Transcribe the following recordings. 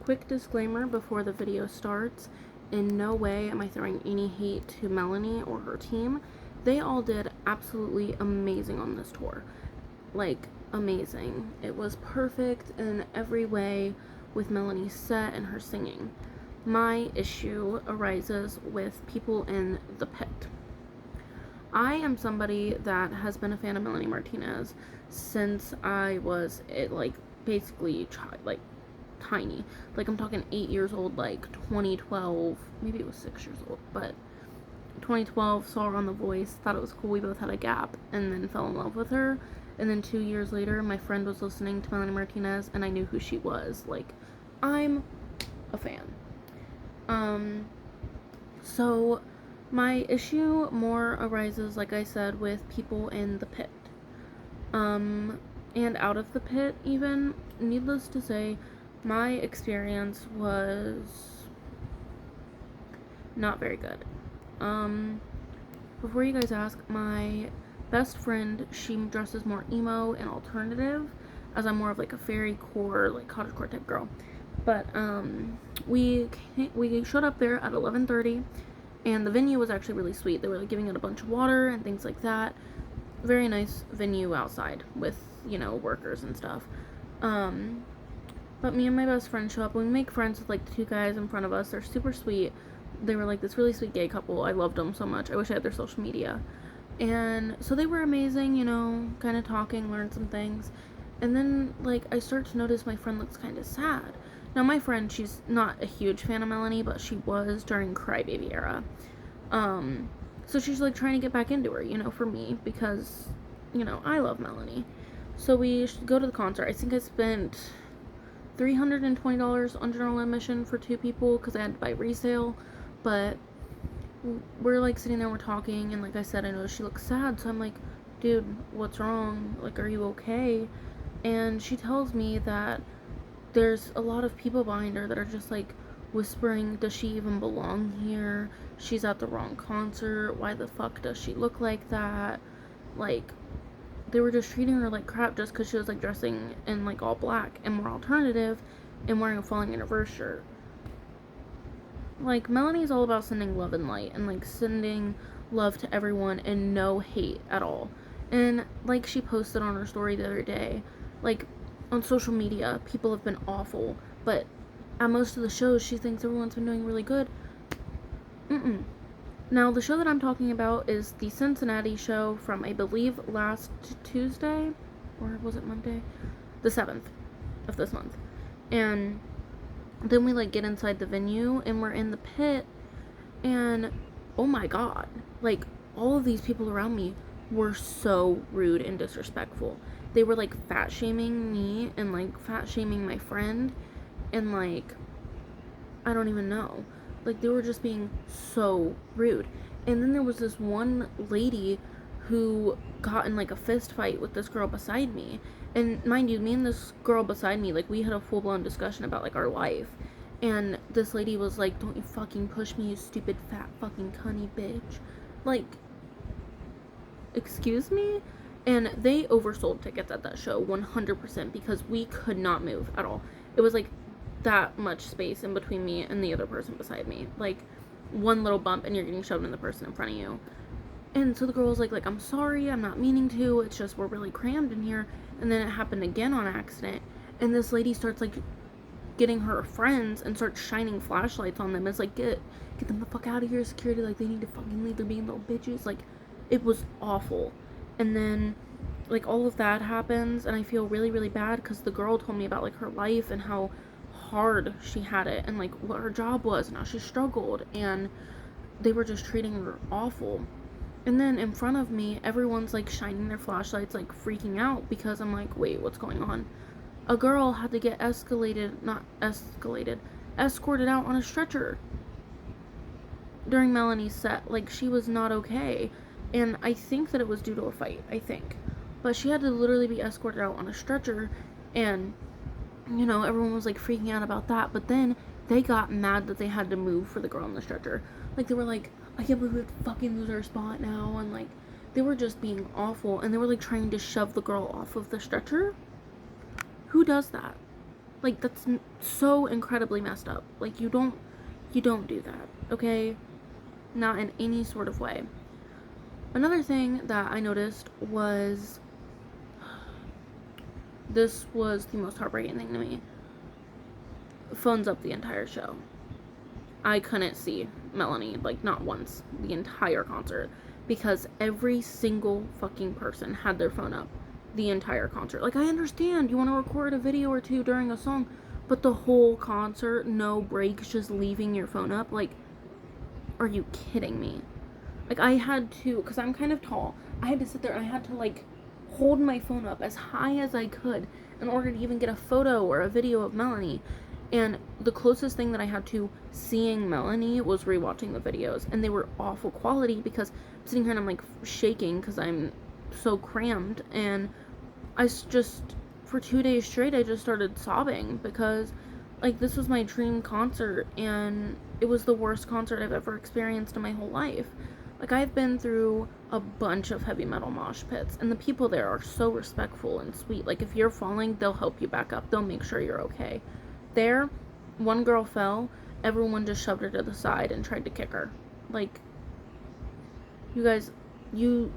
quick disclaimer before the video starts. In no way am I throwing any hate to Melanie or her team. They all did absolutely amazing on this tour. Like, amazing. It was perfect in every way with Melanie's set and her singing. My issue arises with people in the pit. I am somebody that has been a fan of Melanie Martinez since I was basically tiny. Like, I'm talking 8 years old, like 2012, maybe it was 6 years old, but 2012, saw her on The Voice, thought it was cool, we both had a gap, and then fell in love with her. And then 2 years later, my friend was listening to Melanie Martinez, and I knew who she was. Like, I'm a fan. So my issue more arises, like I said, with people in the pit. And out of the pit, even. Needless to say, my experience was not very good. Before you guys ask, my best friend, she dresses more emo and alternative, as I'm more of like a fairycore, like cottagecore type girl. But we showed up there at 11:30, and the venue was actually really sweet. They were like giving it a bunch of water and things like that. Very nice venue outside with, workers and stuff. But me and my best friend show up. We make friends with like the two guys in front of us. They're super sweet. They were like this really sweet gay couple. I loved them so much. I wish I had their social media. And so they were amazing, kind of talking, learned some things. And then, I start to notice my friend looks kind of sad. Now, my friend, she's not a huge fan of Melanie, but she was during Crybaby era. So she's, trying to get back into her, for me, because, I love Melanie. So we go to the concert. I think I spent $320 on general admission for 2 people, because I had to buy resale. But we're, sitting there, we're talking, and like I said, I know she looks sad, so I'm like, dude, what's wrong? Are you okay? And she tells me that there's a lot of people behind her that are just, whispering, does she even belong here? She's at the wrong concert. Why the fuck does she look like that? They were just treating her like crap just because she was, dressing in, all black and more alternative and wearing a Falling in Reverse shirt. Melanie's all about sending love and light and, sending love to everyone and no hate at all. And, she posted on her story the other day, on social media, people have been awful, but at most of the shows, she thinks everyone's been doing really good. Now, the show that I'm talking about is the Cincinnati show from, I believe, last Tuesday, or was it Monday? The 7th of this month. And then we, get inside the venue, and we're in the pit, and, oh my god, all of these people around me were so rude and disrespectful. They were, fat-shaming me, and, fat-shaming my friend, and, I don't even know. They were just being so rude. And then there was this one lady who got in, a fist fight with this girl beside me. And mind you, me and this girl beside me, we had a full-blown discussion about, our life. And this lady was like, don't you fucking push me, you stupid fat fucking cunny bitch. Excuse me? And they oversold tickets at that show 100% because we could not move at all. It was that much space in between me and the other person beside me. One little bump and you're getting shoved in the person in front of you. And so the girl was like, I'm sorry, I'm not meaning to, it's just we're really crammed in here. And then it happened again on accident. And this lady starts getting her friends and starts shining flashlights on them. It's get them the fuck out of here, security, they need to fucking leave, they're being little bitches. It was awful. And then all of that happens, and I feel really, really bad because the girl told me about her life and how hard she had it and what her job was and how she struggled, and they were just treating her awful. And then in front of me, everyone's shining their flashlights, freaking out because I'm wait, what's going on? A girl had to get escorted out on a stretcher during Melanie's set. She was not okay. And I think that it was due to a fight, But she had to literally be escorted out on a stretcher, and, everyone was, freaking out about that. But then they got mad that they had to move for the girl on the stretcher. They were I can't believe we have to fucking lose our spot now. And, they were just being awful. And they were, trying to shove the girl off of the stretcher. Who does that? Like, that's so incredibly messed up. Like, you don't do that, okay? Not in any sort of way. Another thing that I noticed was, this was the most heartbreaking thing to me. Phones up the entire show. I couldn't see Melanie, like, not once, the entire concert, because every single fucking person had their phone up the entire concert. Like, I understand you want to record a video or two during a song, but the whole concert, no breaks, just leaving your phone up, like, are you kidding me? Like, I had to, because I'm kind of tall, I had to sit there and I had to, like, hold my phone up as high as I could in order to even get a photo or a video of Melanie. And the closest thing that I had to seeing Melanie was rewatching the videos, and they were awful quality because I'm sitting here and I'm like shaking because I'm so crammed, and I just, for 2 days straight, I just started sobbing because, like, this was my dream concert, and it was the worst concert I've ever experienced in my whole life. Like, I've been through a bunch of heavy metal mosh pits, and the people there are so respectful and sweet. Like, if you're falling, they'll help you back up. They'll make sure you're okay. There, one girl fell, everyone just shoved her to the side and tried to kick her. Like, you guys, you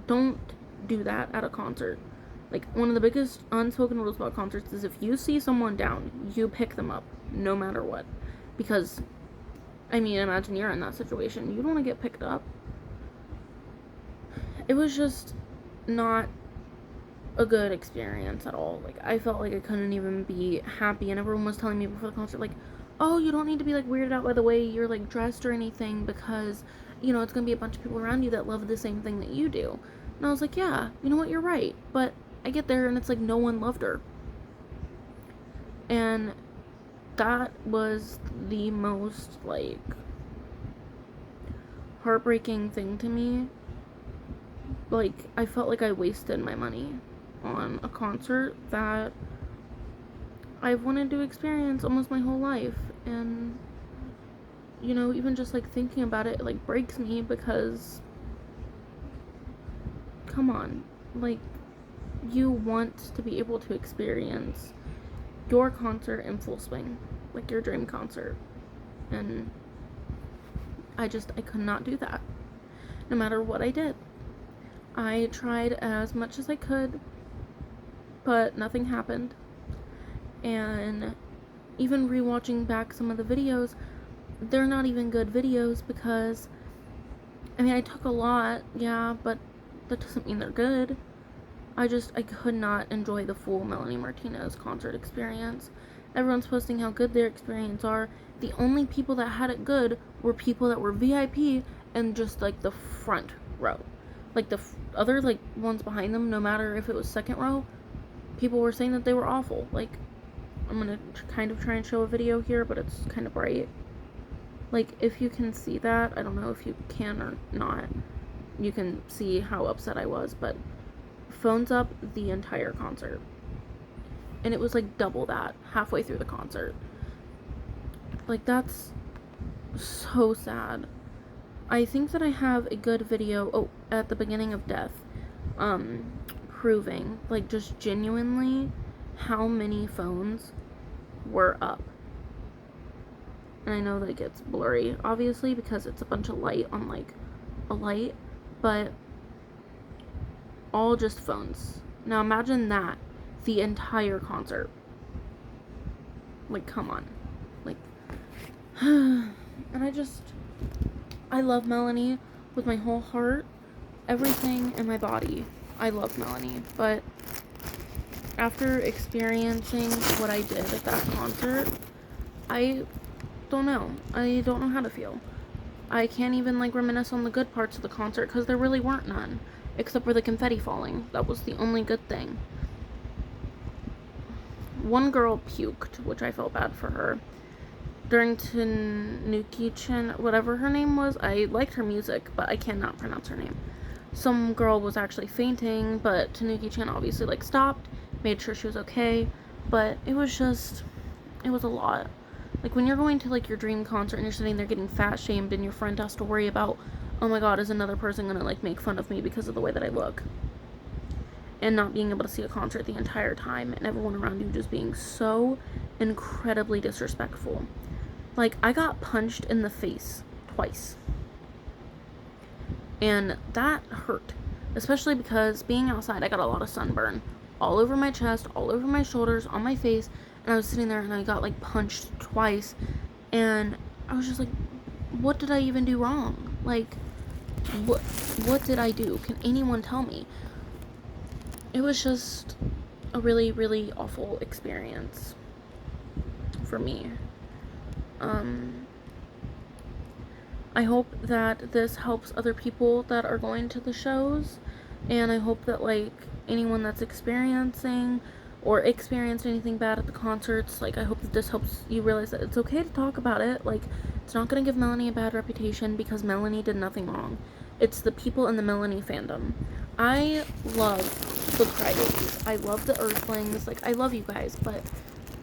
don't do that at a concert. Like, one of the biggest unspoken rules about concerts is if you see someone down, you pick them up, no matter what. Because, I mean, imagine you're in that situation. You don't want to get picked up. It was just not a good experience at all. Like, I felt like I couldn't even be happy, and everyone was telling me before the concert, like, oh, you don't need to be, like, weirded out by the way you're, like, dressed or anything, because, you know, it's gonna be a bunch of people around you that love the same thing that you do. And I was like, yeah, you know what, you're right. But I get there, and it's like no one loved her. And that was the most, like, heartbreaking thing to me. Like, I felt like I wasted my money on a concert that I've wanted to experience almost my whole life. And, you know, even just, like, thinking about it, like, breaks me because, come on, like, you want to be able to experience your concert in full swing, like your dream concert. And I could not do that, no matter what I did. I tried as much as I could, but nothing happened. And even rewatching back some of the videos, they're not even good videos because, I mean, I took a lot, yeah, but that doesn't mean they're good. I could not enjoy the full Melanie Martinez concert experience. Everyone's posting how good their experience are. The only people that had it good were people that were VIP and just, like, the front row. Like, the other, like, ones behind them, no matter if it was second row, people were saying that they were awful. Like, I'm gonna kind of try and show a video here, but it's kind of bright. Like, if you can see that, I don't know if you can or not, you can see how upset I was, but phones up the entire concert. And it was, like, double that halfway through the concert. Like, that's so sad. I think that I have a good video, at the beginning of Death, proving, like, just genuinely how many phones were up. And I know that it gets blurry, obviously, because it's a bunch of light on, like, a light, but all just phones. Now imagine that the entire concert. Like, come on. Like, and I love Melanie with my whole heart, everything in my body. I love Melanie, but after experiencing what I did at that concert, I don't know. I don't know how to feel. I can't even, like, reminisce on the good parts of the concert because there really weren't none. Except for the confetti falling. That was the only good thing. One girl puked, which I felt bad for her. During Tanuki-chan, whatever her name was, I liked her music, but I cannot pronounce her name. Some girl was actually fainting, but Tanuki-chan obviously, like, stopped, made sure she was okay, but it was a lot. Like, when you're going to, like, your dream concert and you're sitting there getting fat shamed and your friend has to worry about, oh my god, is another person gonna, like, make fun of me because of the way that I look? and not being able to see a concert the entire time, and everyone around you just being so incredibly disrespectful. Like, I got punched in the face twice, and that hurt, especially because being outside, I got a lot of sunburn all over my chest, all over my shoulders, on my face, and I was sitting there and I got like punched twice, and I was just like, what did I even do wrong? Like, what did I do? Can anyone tell me? It was just a really, really awful experience for me. I hope that this helps other people that are going to the shows, and I hope that, like, anyone that's experiencing or experienced anything bad at the concerts, like, I hope that this helps you realize that it's okay to talk about it. Like, it's not gonna give Melanie a bad reputation because Melanie did nothing wrong. It's the people in the Melanie fandom. I love the crybabies. I love the earthlings. Like, I love you guys, but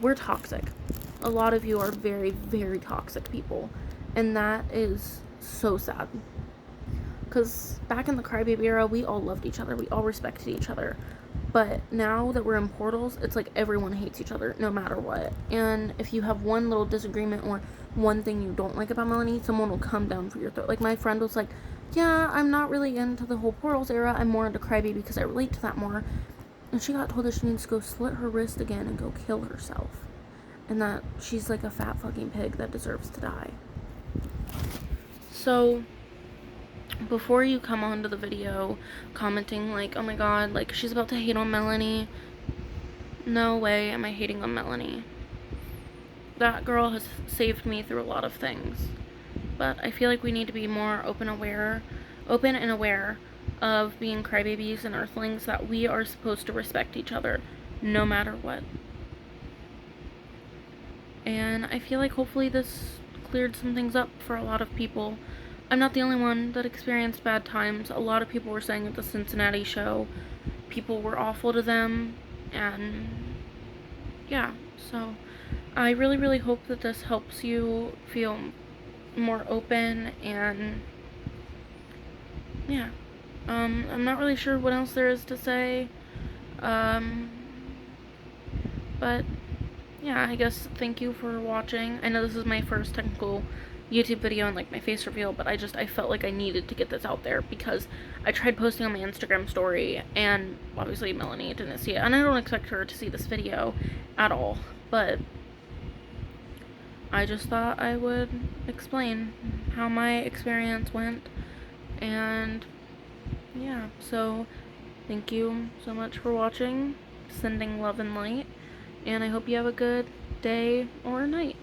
we're toxic. A lot of you are very, very toxic people, and that is so sad. Because back in the crybaby era, we all loved each other. We all respected each other. But now that we're in portals, it's like everyone hates each other no matter what. And if you have one little disagreement or one thing you don't like about Melanie, someone will come down for your throat. Like, my friend was like, yeah, I'm not really into the whole portals era. I'm more into crybaby because I relate to that more. And she got told that she needs to go slit her wrist again and go kill herself. And that she's like a fat fucking pig that deserves to die. So, before you come onto the video commenting like, oh my god, like, she's about to hate on Melanie, no way am I hating on Melanie. That girl has saved me through a lot of things. But I feel like we need to be more open and aware of being crybabies and earthlings, that we are supposed to respect each other no matter what. And I feel like hopefully this cleared some things up for a lot of people. I'm not the only one that experienced bad times. A lot of people were saying at the Cincinnati show people were awful to them, and yeah, so I really, really hope that this helps you feel more open, and yeah, I'm not really sure what else there is to say, but yeah, I guess thank you for watching. I know this is my first technical YouTube video and like my face reveal, but I felt like I needed to get this out there because I tried posting on my Instagram story, and obviously Melanie didn't see it, and I don't expect her to see this video at all, but I just thought I would explain how my experience went. And yeah, so thank you so much for watching, sending love and light, and I hope you have a good day or night.